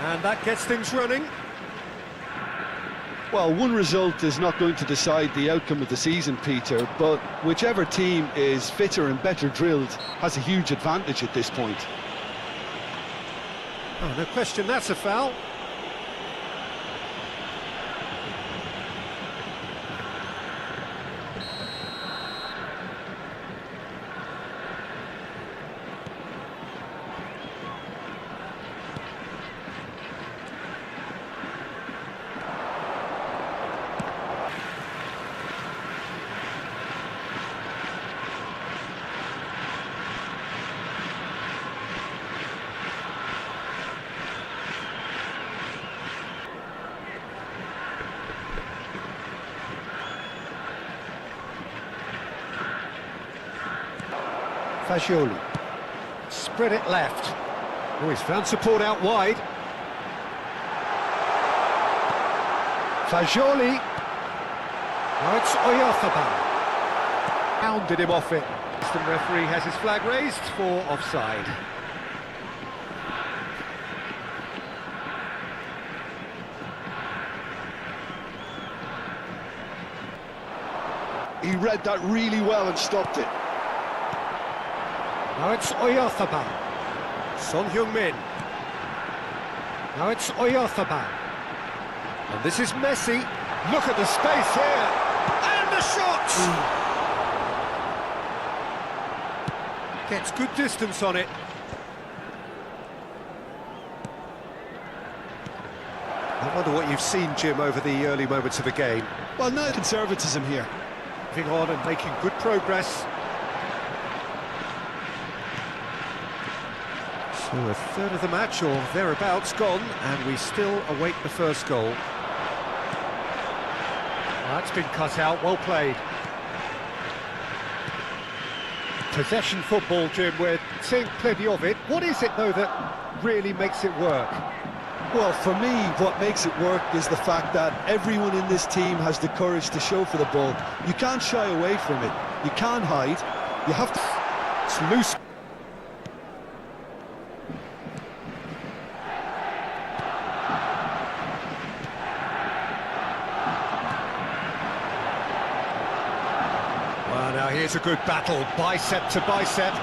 And that gets things running. Well, one result is not going to decide the outcome of the season, Peter, but whichever team is fitter and better drilled has a huge advantage at this point. Oh, no question, that's a foul. Fagioli, spread it left. Oh, he's found support out wide. Fagioli. Now it's Oyarzabal. Hounded him off it. The referee has his flag raised for offside. He read that really well and stopped it. Now it's Oyarzabal. Son Heung-min. Now it's Oyarzabal. And this is Messi. Look at the space here. And the shot! Gets good distance on it. I wonder what you've seen, Jim, over the early moments of the game. Well, no conservatism here. Moving on and making good progress. So a third of the match, or thereabouts, gone, and we still await the first goal. That's been cut out, well played. Possession football, Jim, we're seeing plenty of it. What is it, though, that really makes it work? Well, for me, what makes it work is the fact that everyone in this team has the courage to show for the ball. You can't shy away from it. You can't hide. You have to... It's loose. Well, now here's a good battle, bicep to bicep.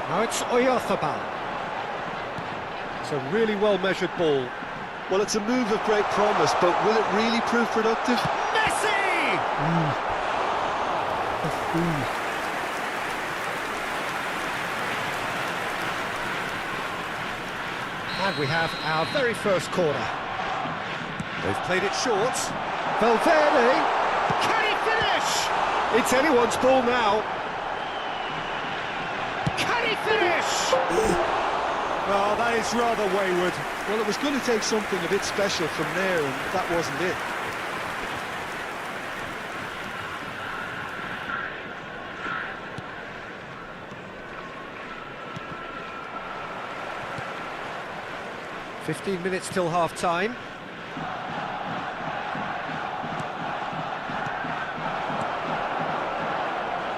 Now it's Oyarzabal. It's a really well-measured ball. Well, it's a move of great promise, but will it really prove productive? Messi! And we have our very first corner. They've played it short. Valverde! Can he finish? It's anyone's ball now. Can he finish? Oh, that is rather wayward. Well, it was going to take something a bit special from there, and that wasn't it. "15 minutes till half-time.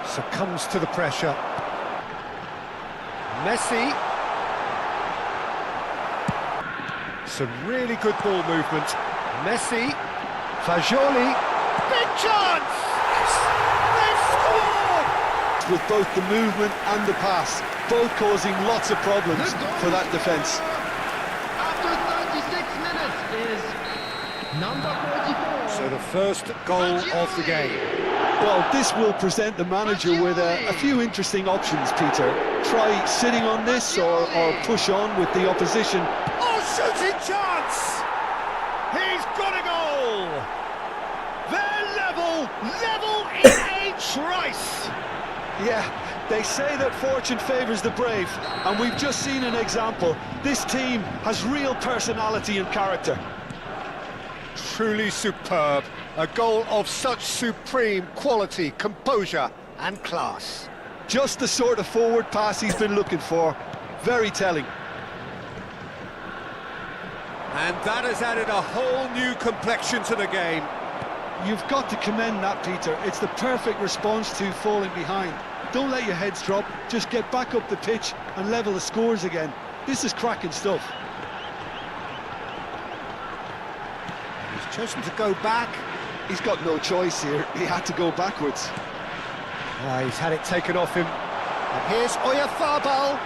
Succumbs to the pressure. Messi. Some really good ball movement. Messi. Fagioli. Big chance! They've scored! With both the movement and the pass, both causing lots of problems for that defence. Number 44. So the first goal of the game. Well, this will present the manager with a few interesting options, Peter. Try sitting on this or push on with the opposition. Oh, shooting chance! He's got a goal! They're level in a trice! Yeah, they say that fortune favours the brave, and we've just seen an example. This team has real personality and character. Truly superb. A goal of such supreme quality, composure and class. Just the sort of forward pass he's been looking for. Very telling. And that has added a whole new complexion to the game. You've got to commend that, Peter. It's the perfect response to falling behind. Don't let your heads drop, just get back up the pitch and level the scores again. This is cracking stuff. He's chosen to go back. He's got no choice here, he had to go backwards. He's had it taken off him. And here's Oyarzabal.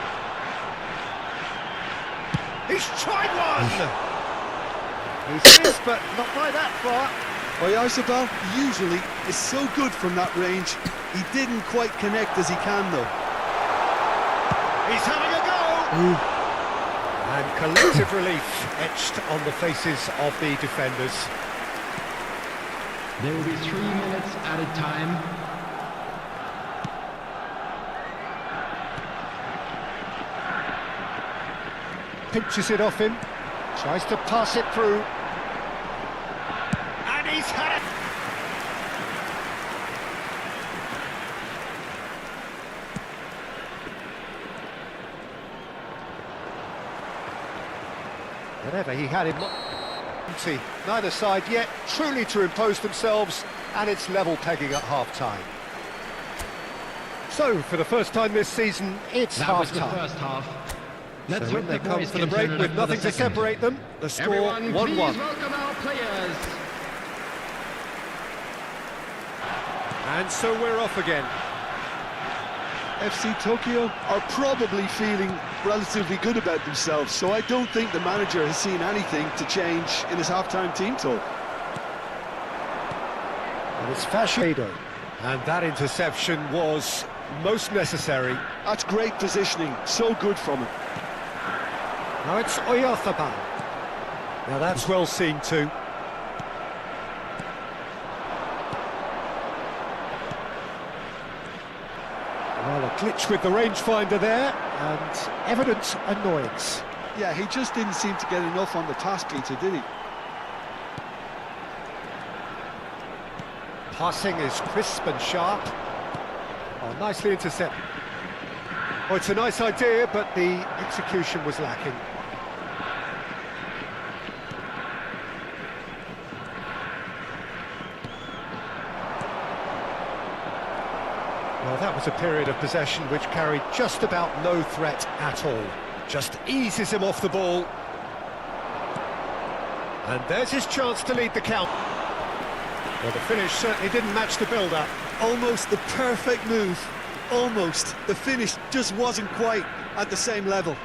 He's tried one! He's missed, but not by that far. Oyarzabal usually is so good from that range. He didn't quite connect as he can, though. He's having a go! And collective relief etched on the faces of the defenders. There will be 3 minutes added time. Pinches it off him, tries to pass it through. And he's had it! Whatever he had in mind, neither side yet truly to impose themselves, and it's level pegging at half-time. So, for the first time this season, it's That was the half-time. first half. Let's So hope when they the come boys for the can break turn it with up for nothing the to second. separate them, the score Everyone, 1-1. please welcome our players. And so we're off again. FC Tokyo are probably feeling relatively good about themselves, so I don't think the manager has seen anything to change in his half-time team talk. And it's Fasciado. And that interception was most necessary. That's great positioning, so good from him. Now it's Oyarzabal. Now that's well seen too. Well, a glitch with the rangefinder there, and evident annoyance. Yeah, he just didn't seem to get enough on the task, Peter, did he? Passing is crisp and sharp. Oh, nicely intercepted. Oh, it's a nice idea, but the execution was lacking. Well, that was a period of possession which carried just about no threat at all. Just eases him off the ball. And there's his chance to lead the count. Well, the finish certainly didn't match the build-up. Almost the perfect move. Almost. The finish just wasn't quite at the same level.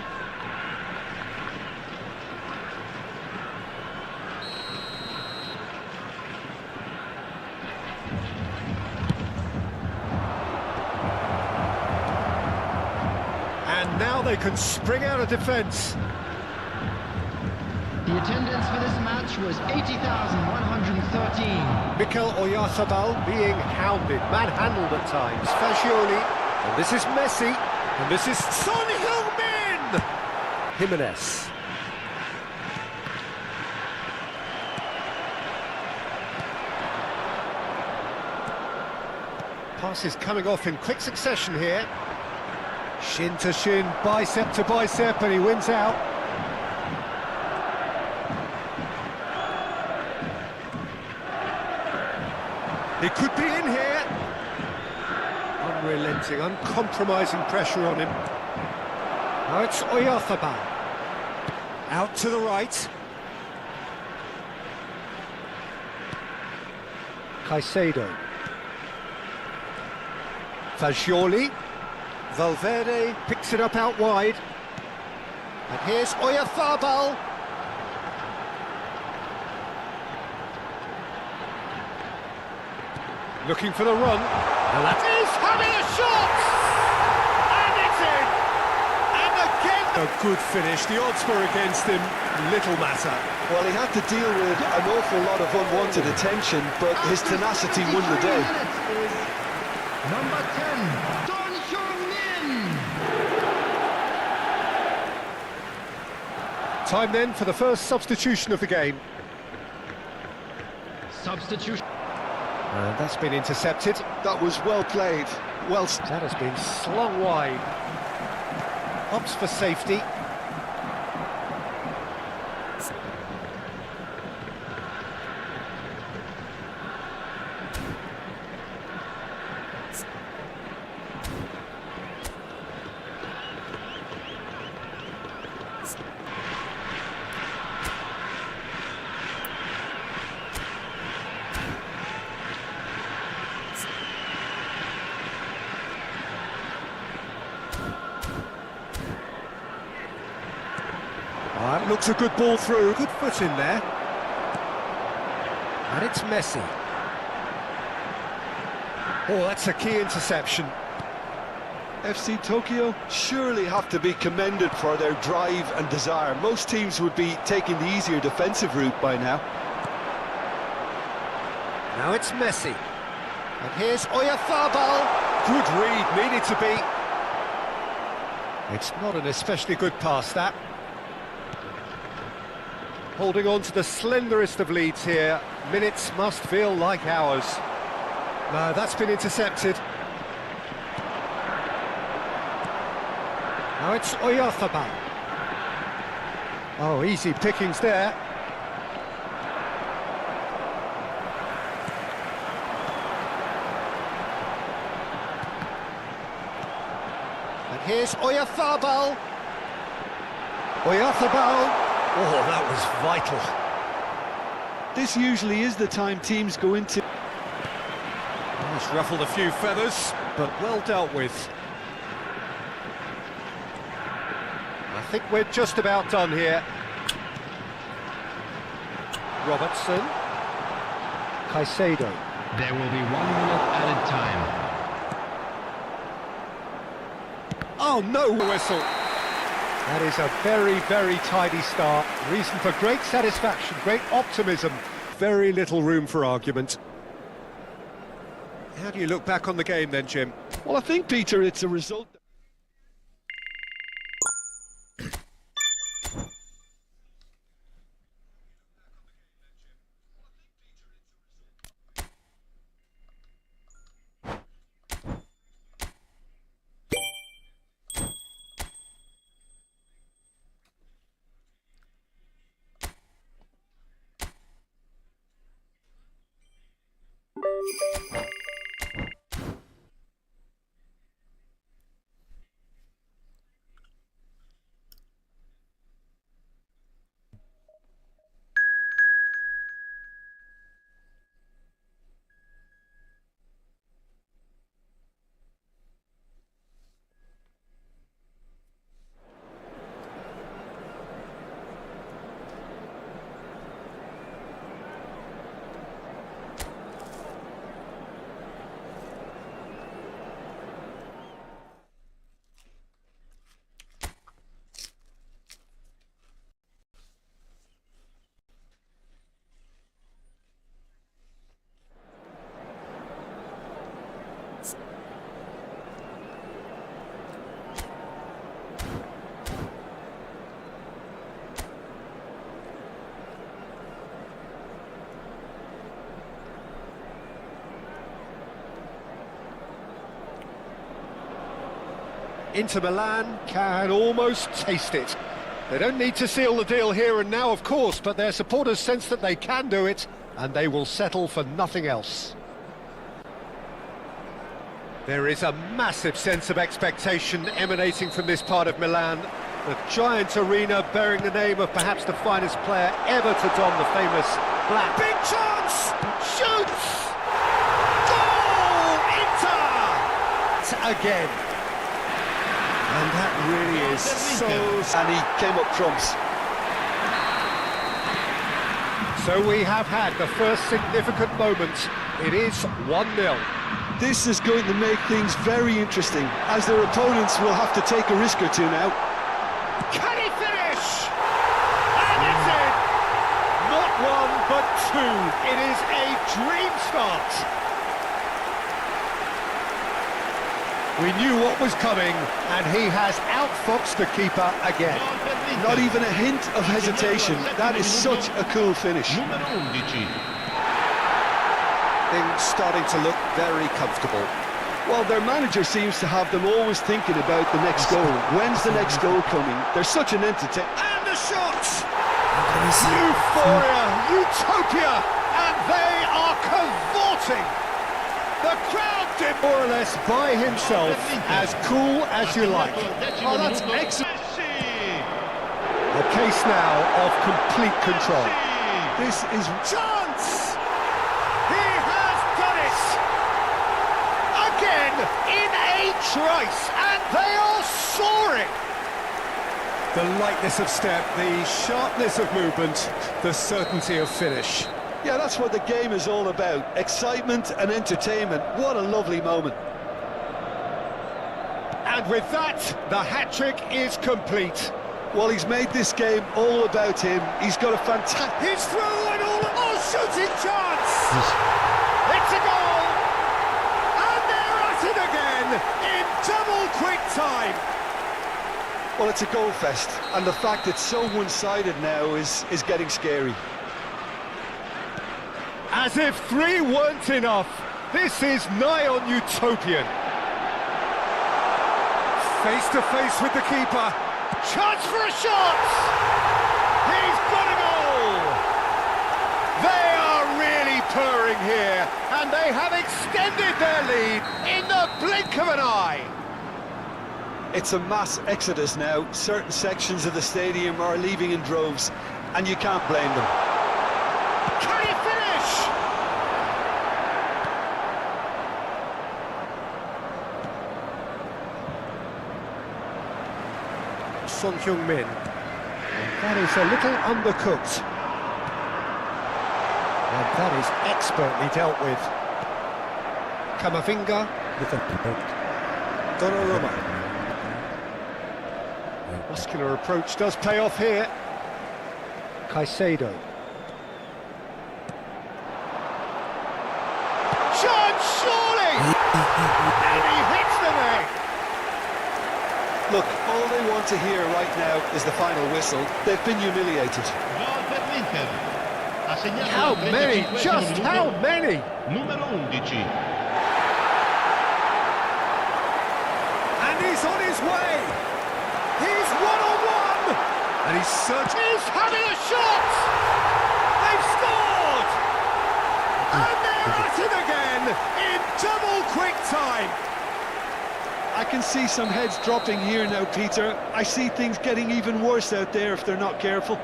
And now they can spring out of defence. The attendance for this match was 80,113. Mikel Oyarzabal being hounded, manhandled at times. Fascioli, and this is Messi, and this is Son Heung-min! Jimenez. Passes coming off in quick succession here. Shin to shin, bicep to bicep, and he wins out. He could be in here. Unrelenting, uncompromising pressure on him. Now it's Oyarzabal. Out to the right. Caicedo. Fascioli. Valverde picks it up out wide. And here's Oyarzabal. Looking for the run. And that is having a shot! And it's in! And again, a good finish. The odds were against him. Little matter. Well, he had to deal with an awful lot of unwanted attention, but his tenacity won the day. Number 10, Son Heung-min. Time then for the first substitution of the game. Substitution. And that's been intercepted. That was well played. Well, That has been slung wide. Opts for safety. It looks a good ball through. Good foot in there. And it's Messi. Oh, that's a key interception. FC Tokyo surely have to be commended for their drive and desire. Most teams would be taking the easier defensive route by now. Now it's Messi. And here's Oyarzabal. Good read, needed to be. It's not an especially good pass, that. Holding on to the slenderest of leads here. Minutes must feel like hours. No, that's been intercepted. Now it's Oyarzabal. Oh, easy pickings there. And here's Oyarzabal. Oyarzabal. Oh, that was vital. This usually is the time teams go into... He's ruffled a few feathers, but well dealt with. I think we're just about done here. Robertson. Caicedo. There will be 1 minute added time. Oh, no whistle. That is a very, very tidy start. Reason for great satisfaction, great optimism. Very little room for argument. How do you look back on the game then, Jim? Well, I think, Peter, it's a result... Inter Milan can almost taste it. They don't need to seal the deal here and now, of course, but their supporters sense that they can do it, and they will settle for nothing else. There is a massive sense of expectation emanating from this part of Milan. The giant arena bearing the name of perhaps the finest player ever to don the famous black. Big chance! Shoots! Goal! Inter! Again. And that really is so... And he came up trumps. So we have had the first significant moment. It is 1-0. This is going to make things very interesting, as their opponents will have to take a risk or two now. Can he finish? And it's in! Not one, but two. It is a dream start. We knew what was coming, and he has outfoxed the keeper again. Not even a hint of hesitation. That is such a cool finish. Things starting to look very comfortable. Well, their manager seems to have them always thinking about the next goal. When's the next goal coming? They're such an entertainer. And a shot! Euphoria, utopia, and they are cavorting. The crowd did more or less by himself, as cool as you like. Oh, that's excellent. A case now of complete control. This is... Chance! He has done it! Again, in a trice, and they are soaring! The lightness of step, the sharpness of movement, the certainty of finish. Yeah, that's what the game is all about. Excitement and entertainment. What a lovely moment. And with that, the hat-trick is complete. Well, he's made this game all about him. He's got a fantastic... He's through and all... Oh, shooting chance! It's a goal! And they're at it again in double quick time. Well, it's a goal fest, and the fact it's so one-sided now is getting scary. As if three weren't enough, this is nigh on utopian. Face to face with the keeper. Chance for a shot! He's got a goal! They are really purring here, and they have extended their lead in the blink of an eye. It's a mass exodus now. Certain sections of the stadium are leaving in droves, and you can't blame them. Can he finish? Son Heung-min. That is a little undercooked. And that is expertly dealt with. Kamavinga with a Donnarumma. Muscular approach does pay off here. Caicedo. Chance, surely! And he hits the net! Look, all they want to hear right now is the final whistle. They've been humiliated. How many? Just how many? Numero 11. And he's on his way! He's one-on-one! And he's searching... He's having a shot! They've scored! And they're at it again in double quick time! I can see some heads dropping here now, Peter. I see things getting even worse out there if they're not careful.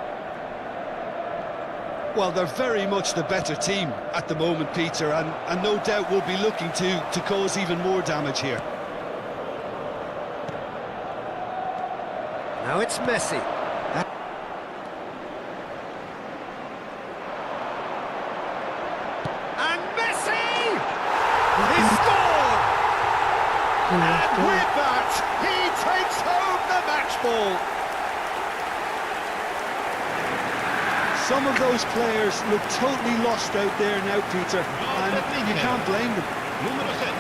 Well, they're very much the better team at the moment, Peter, and no doubt will be looking to cause even more damage here. Now it's Messi. And Messi! He scored! And with that, he takes home the match ball. Some of those players look totally lost out there now, Peter, and you can't blame them. Numero 7.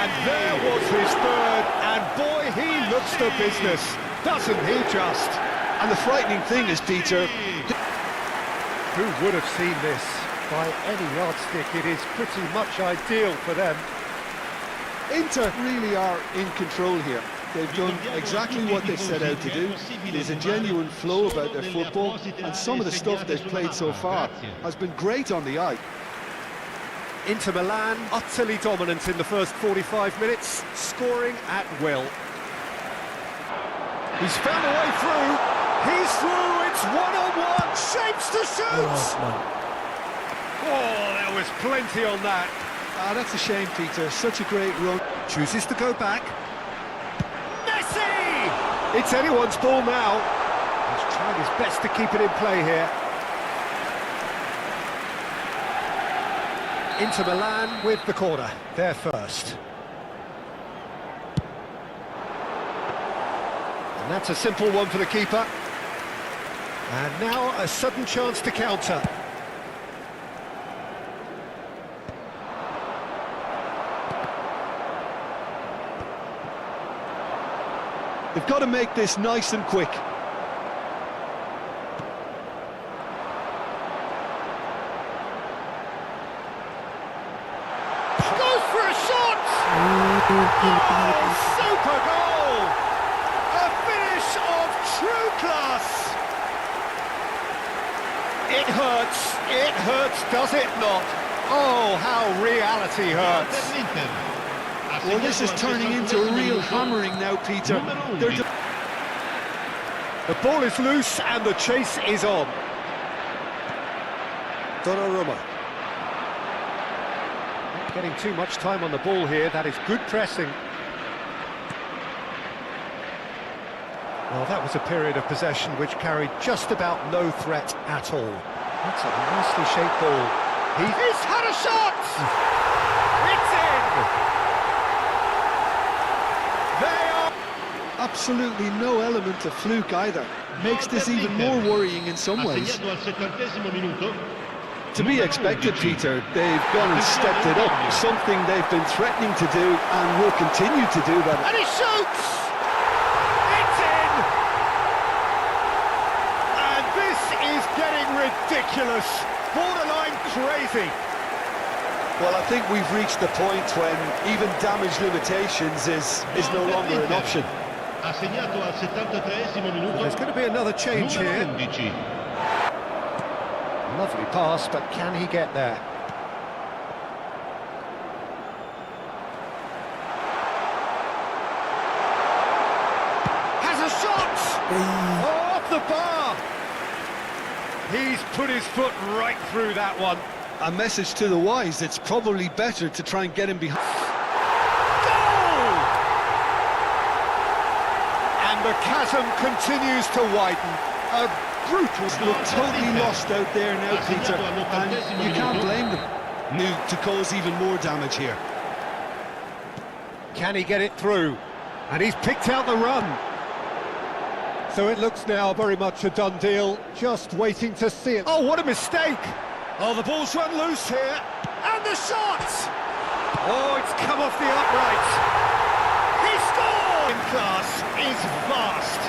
And there was his third, and boy, he looks the business, doesn't he just? And the frightening thing is, Peter... Who would have seen this? By any yardstick, it is pretty much ideal for them. Inter really are in control here. They've done exactly what they set out to do. There's a genuine flow about their football, and some of the stuff they've played so far has been great on the eye. Inter Milan, utterly dominant in the first 45 minutes, scoring at will. He's found a way through. He's through. It's one-on-one. Shapes to shoot. Oh, there was plenty on that. Ah, that's a shame, Peter. Such a great run. Chooses to go back. Messi! It's anyone's ball now. He's trying his best to keep it in play here. Inter Milan with the corner. They're first. And that's a simple one for the keeper. And now a sudden chance to counter. They've got to make this nice and quick. Goes for a shot! Oh, super goal! A finish of true class! It hurts, does it not? Oh, how reality hurts. Well, this is turning into a real hammering now, Peter. The ball is loose and the chase is on. Donnarumma. Not getting too much time on the ball here, that is good pressing. Well, that was a period of possession which carried just about no threat at all. That's a nicely shaped ball. He's had a shot! It's in! They are... Absolutely no element of fluke either. Makes this even more worrying in some ways. To be expected, Peter. They've gone and stepped it up, something they've been threatening to do and will continue to do that. And he shoots! It's in! And this is getting ridiculous. Borderline crazy. Well, I think we've reached the point when even damage limitations is no longer an option. There's going to be another change here. Lovely pass, but can he get there? Has a shot! Oh, off the bar! He's put his foot right through that one. A message to the wise, it's probably better to try and get him behind. Goal! And the chasm continues to widen. A brutal... Look totally lost out there now, Peter, and you can't blame them. New to cause even more damage here. Can he get it through? And he's picked out the run. So it looks now very much a done deal, just waiting to see it. Oh, what a mistake! Oh, the ball's run loose here. And the shot! Oh, it's come off the upright. He scored! In class is vast.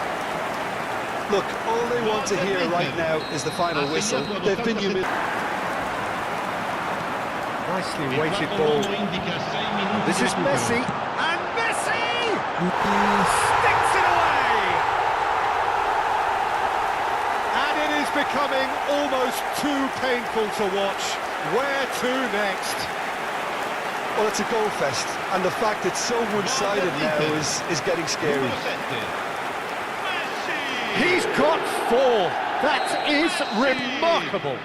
Look, all they want to hear right now is the final whistle. They've been humiliated. Nicely weighted ball. This is Messi. And Messi! Sticks it away! And it is becoming almost too painful to watch. Where to next? Well, it's a goal fest, and the fact it's so one-sided now is getting scary. He's got 4. That is remarkable.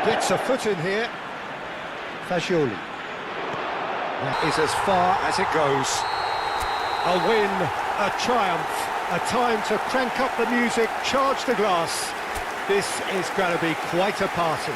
Gets a foot in here. Fagioli. That is as far as it goes. A win, a triumph, a time to crank up the music, charge the glass. This is going to be quite a party.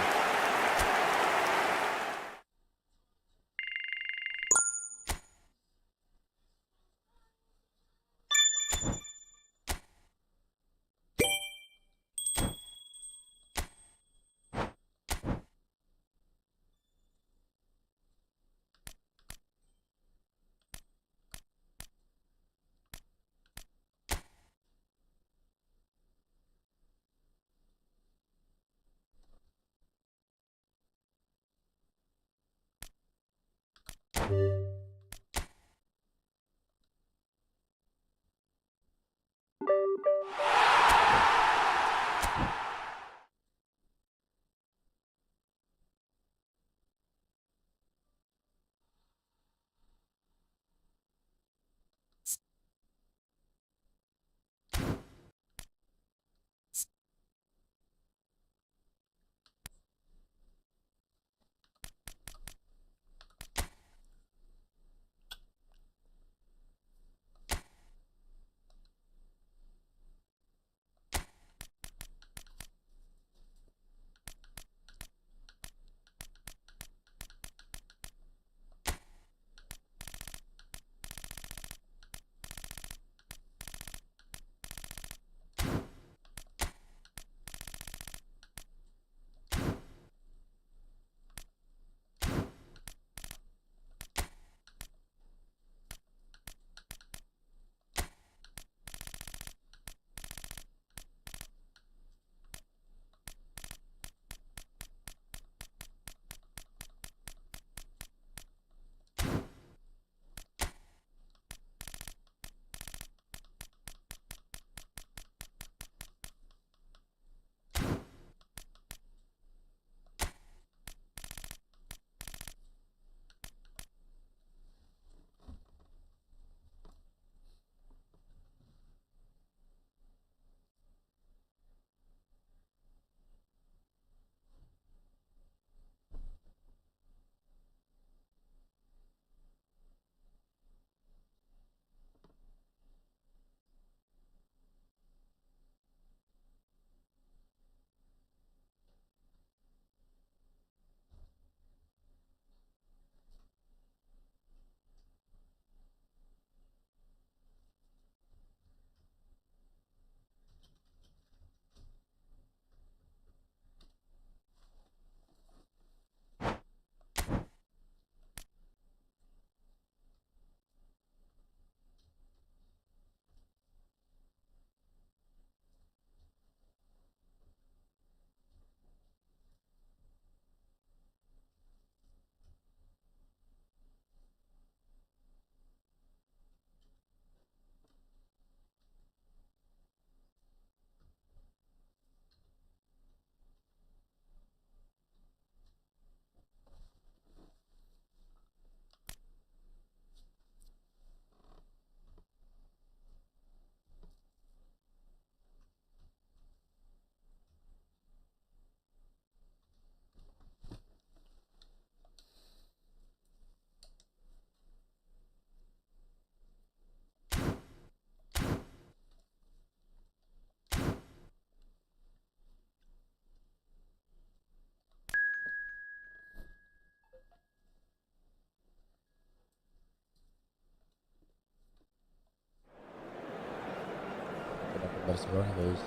Barcelona lose.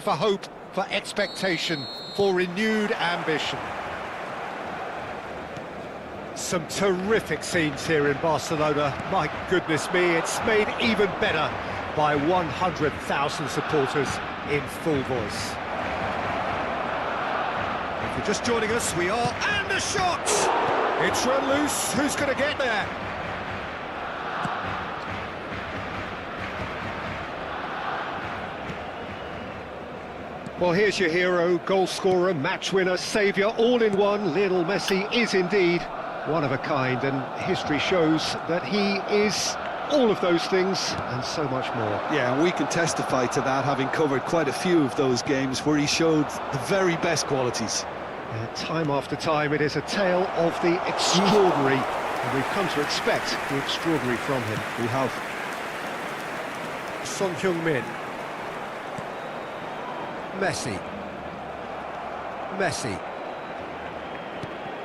For hope, for expectation, for renewed ambition. Some terrific scenes here in Barcelona. My goodness me, it's made even better by 100,000 supporters in full voice. If you're just joining us, we are... And the shot! It's run loose. Who's going to get there? Well, here's your hero, goal scorer, match winner, saviour, all in one. Lionel Messi is indeed one of a kind, and history shows that he is all of those things and so much more. Yeah, and we can testify to that, having covered quite a few of those games where he showed the very best qualities. Time after time, it is a tale of the extraordinary, and we've come to expect the extraordinary from him. We have. Son Heung-min. Messi.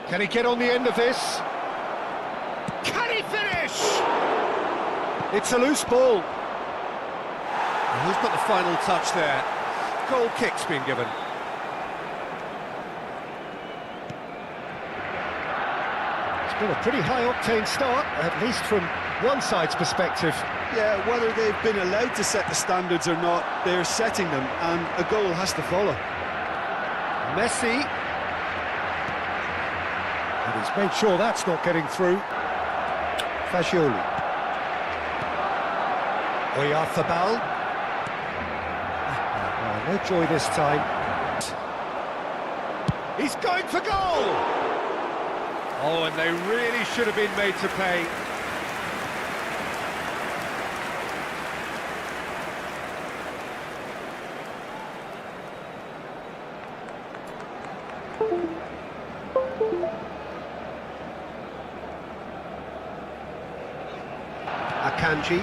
Can he get on the end of this? Can he finish? It's a loose ball. And who's got the final touch there? Goal kick's been given. It's been a pretty high-octane start, at least from one side's perspective. Yeah, whether they've been allowed to set the standards or not, they're setting them, and a goal has to follow. Messi. And he's made sure that's not getting through. Fagioli. Oyarzabal. Oh, no joy this time. He's going for goal! Oh, and they really should have been made to pay. Akanji,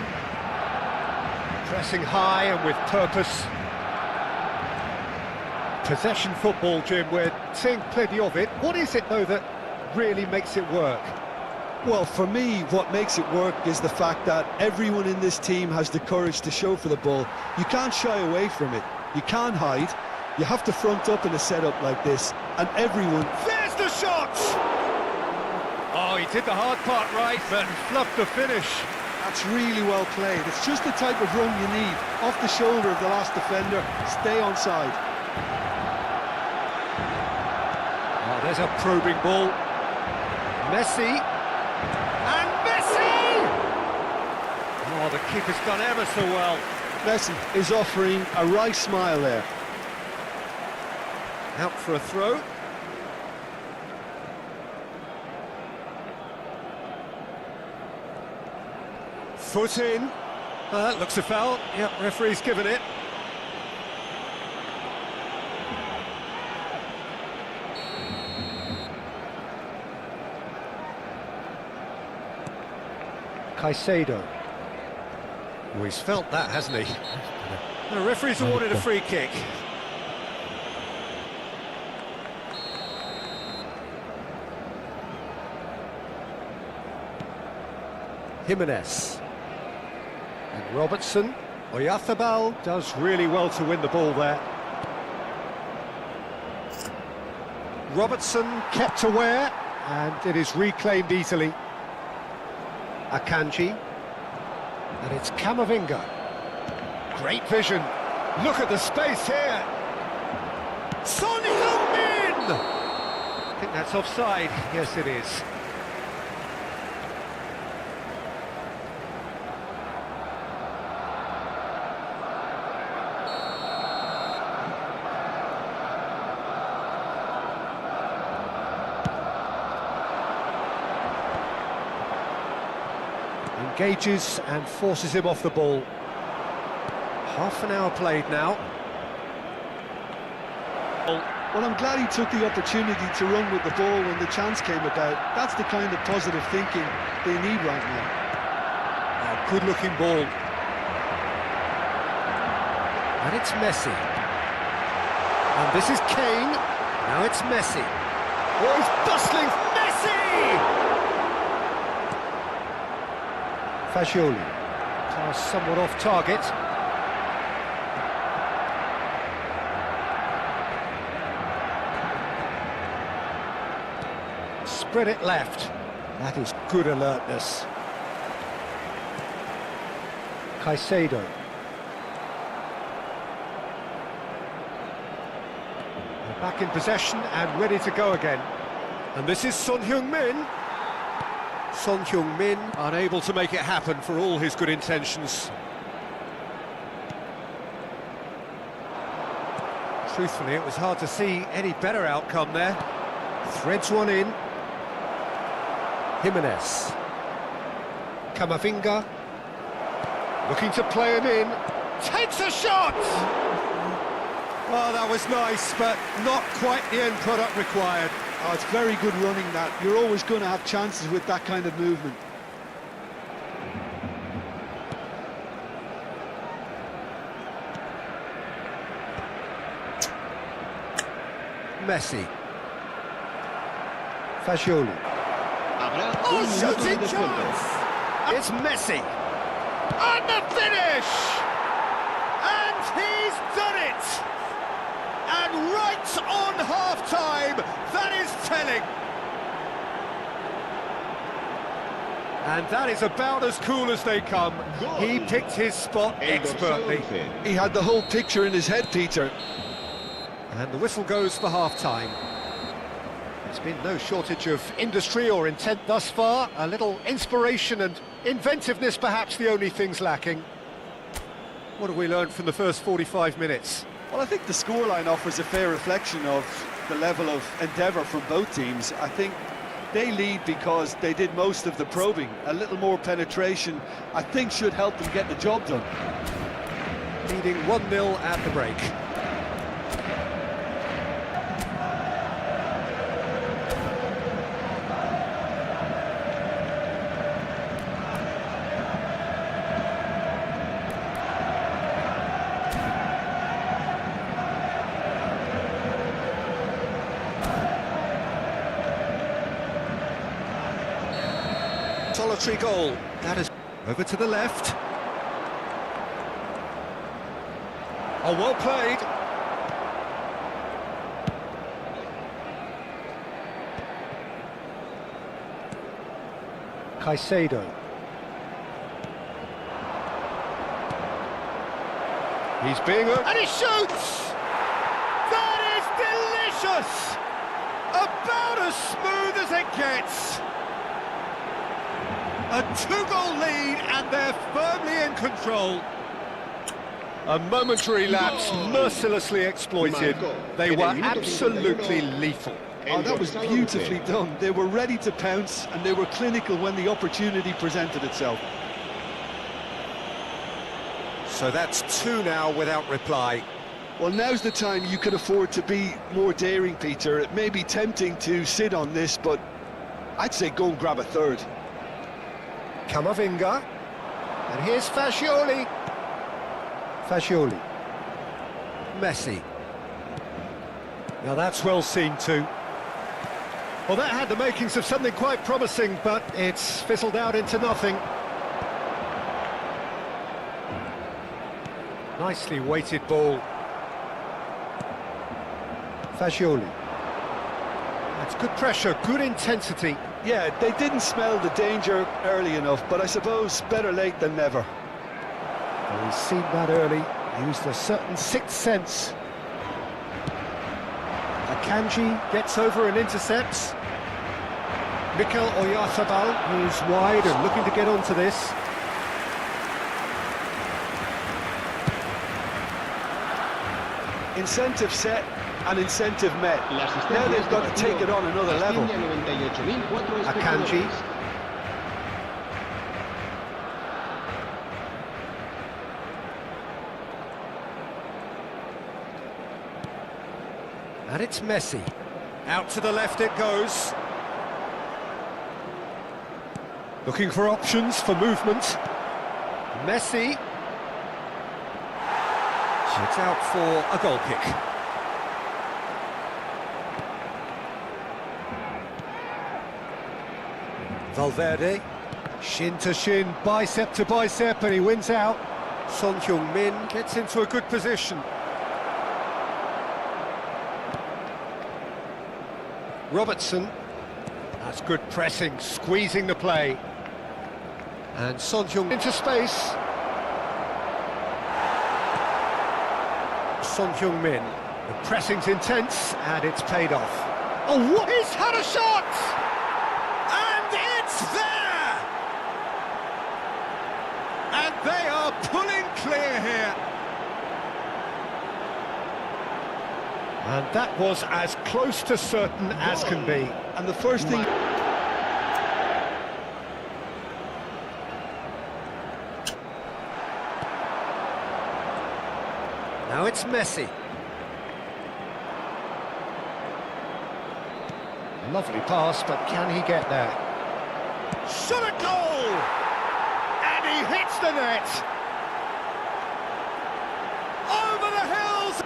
pressing high and with purpose. Possession football, Jim, we're seeing plenty of it. What is it, though, that really makes it work? Well, for me, what makes it work is the fact that everyone in this team has the courage to show for the ball. You can't shy away from it. You can't hide. You have to front up in a setup like this, and everyone... There's the shot! Oh, he did the hard part right, but fluffed the finish. That's really well played. It's just the type of run you need. Off the shoulder of the last defender, stay onside. Oh, there's a probing ball. Messi. And Messi! Oh, the keeper's done ever so well. Messi is offering a wry smile there. Out for a throw. Foot in. Looks a foul. Yep, referee's given it. Caicedo. Oh, he's felt that, hasn't he? The referee's awarded a free kick. Jimenez. And Robertson. Oyarzabal does really well to win the ball there. Robertson kept aware, and it is reclaimed easily. Akanji. And it's Camavinga. Great vision. Look at the space here. Son Heung-min! I think that's offside. Yes, it is. Engages and forces him off the ball. Half an hour played now. Well, I'm glad he took the opportunity to run with the ball when the chance came about. That's the kind of positive thinking they need right now. Oh, good-looking ball. And it's Messi. And this is Kane. Now it's Messi. Oh, he's bustling! Messi! Fagioli. Pass somewhat off target. Spread it left. That is good alertness. Caicedo. They're back in possession and ready to go again. And this is Son Heung-min. Son Heung-min unable to make it happen for all his good intentions. Truthfully, it was hard to see any better outcome there. Threads one in. Jimenez. Camavinga. Looking to play him in. Takes a shot! Oh, that was nice, but not quite the end product required. Oh, it's very good running that. You're always going to have chances with that kind of movement. Messi. Fagioli. Oh, shooting chance! It's Messi. And the finish! And he's done it! And right on half-time, that is telling. And that is about as cool as they come. He picked his spot expertly. He had the whole picture in his head, Peter. And the whistle goes for half-time. There's been no shortage of industry or intent thus far. A little inspiration and inventiveness, perhaps the only things lacking. What have we learned from the first 45 minutes? Well, I think the scoreline offers a fair reflection of the level of endeavour from both teams. I think they lead because they did most of the probing. A little more penetration, I think, should help them get the job done. Leading 1-0 at the break. Solitary goal. That is over to the left. Oh, well played. Caicedo. He's being and he shoots! That is delicious! About as smooth as it gets. A 2-goal lead and they're firmly in control. A momentary lapse mercilessly exploited. They were absolutely lethal. Oh, that was beautifully done. They were ready to pounce and they were clinical when the opportunity presented itself. So that's 2 now without reply. Well, now's the time you can afford to be more daring, Peter. It may be tempting to sit on this, but I'd say go and grab a third. Camavinga. And here's Fagioli. Fagioli. Messi. Now that's well seen too. Well, that had the makings of something quite promising, but it's fizzled out into nothing. Nicely weighted ball. Fagioli. That's good pressure, good intensity. Yeah, they didn't smell the danger early enough, but I suppose better late than never. Well, he's seen that early, used a certain sixth sense. Akanji gets over and intercepts. Mikel Oyarzabal, who's wide and looking to get onto this. Incentive set and incentive met. Now they've got to take it on another level. Akanji. And it's Messi. Out to the left it goes. Looking for options for movement. Messi. It's out for a goal kick. Valverde. Shin to shin, bicep to bicep, and he wins out. Son Heung-min gets into a good position. Robertson. That's good pressing, squeezing the play. And Son Heung into space. Son Heung-min. The pressing's intense, and it's paid off. Oh, what? He's had a shot! And it's there! And they are pulling clear here. And that was as close to certain as can be. And the first thing... Now it's Messi. Lovely pass, but can he get there? Shot a goal! And he hits the net! Over the hills!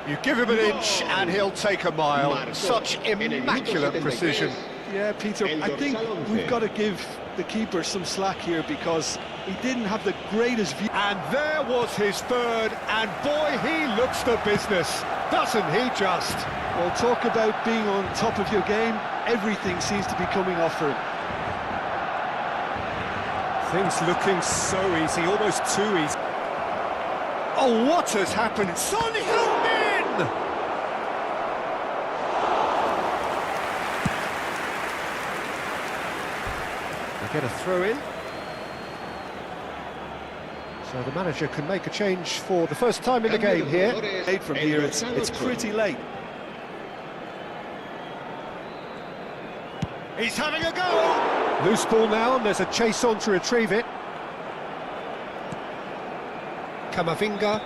You give him an inch and he'll take a mile. Such immaculate precision. Yeah, Peter, I think we've got to give the keeper some slack here because he didn't have the greatest view. And there was his third, and boy, he looks the business, doesn't he just? Well, talk about being on top of your game. Everything seems to be coming off for him. Things looking so easy, almost too easy. Oh, what has happened? Son Heung-min! They get a throw in. So the manager can make a change for the first time in the game here. Late from here, it's pretty late. He's having a go! Loose ball now, and there's a chase on to retrieve it. Camavinga.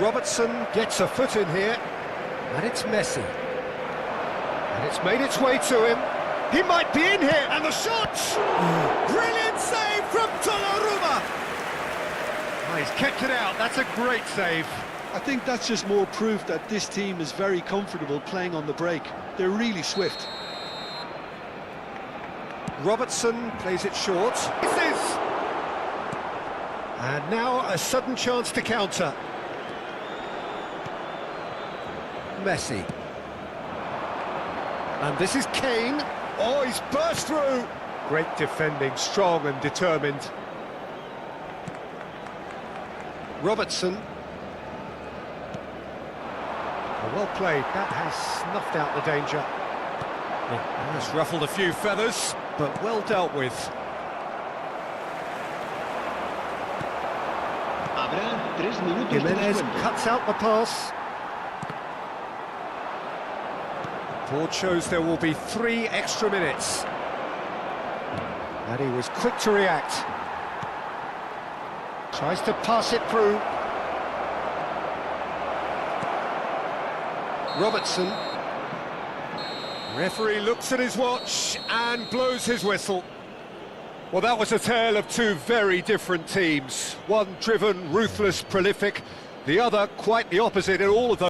Robertson gets a foot in here, and it's Messi. And it's made its way to him. He might be in here, and the shot! Brilliant save from Donnarumma! Oh, he's kept it out, that's a great save. I think that's just more proof that this team is very comfortable playing on the break. They're really swift. Robertson plays it short. Misses! And now a sudden chance to counter. Messi. And this is Kane. Oh, he's burst through. Great defending, strong and determined. Robertson. Well played, that has snuffed out the danger. It's ruffled a few feathers, but well dealt with. Jimenez cuts out the pass. Board shows there will be 3 extra minutes. And he was quick to react. Tries to pass it through. Robertson. Referee looks at his watch and blows his whistle. Well, that was a tale of 2 very different teams. One driven, ruthless, prolific. The other quite the opposite in all of those.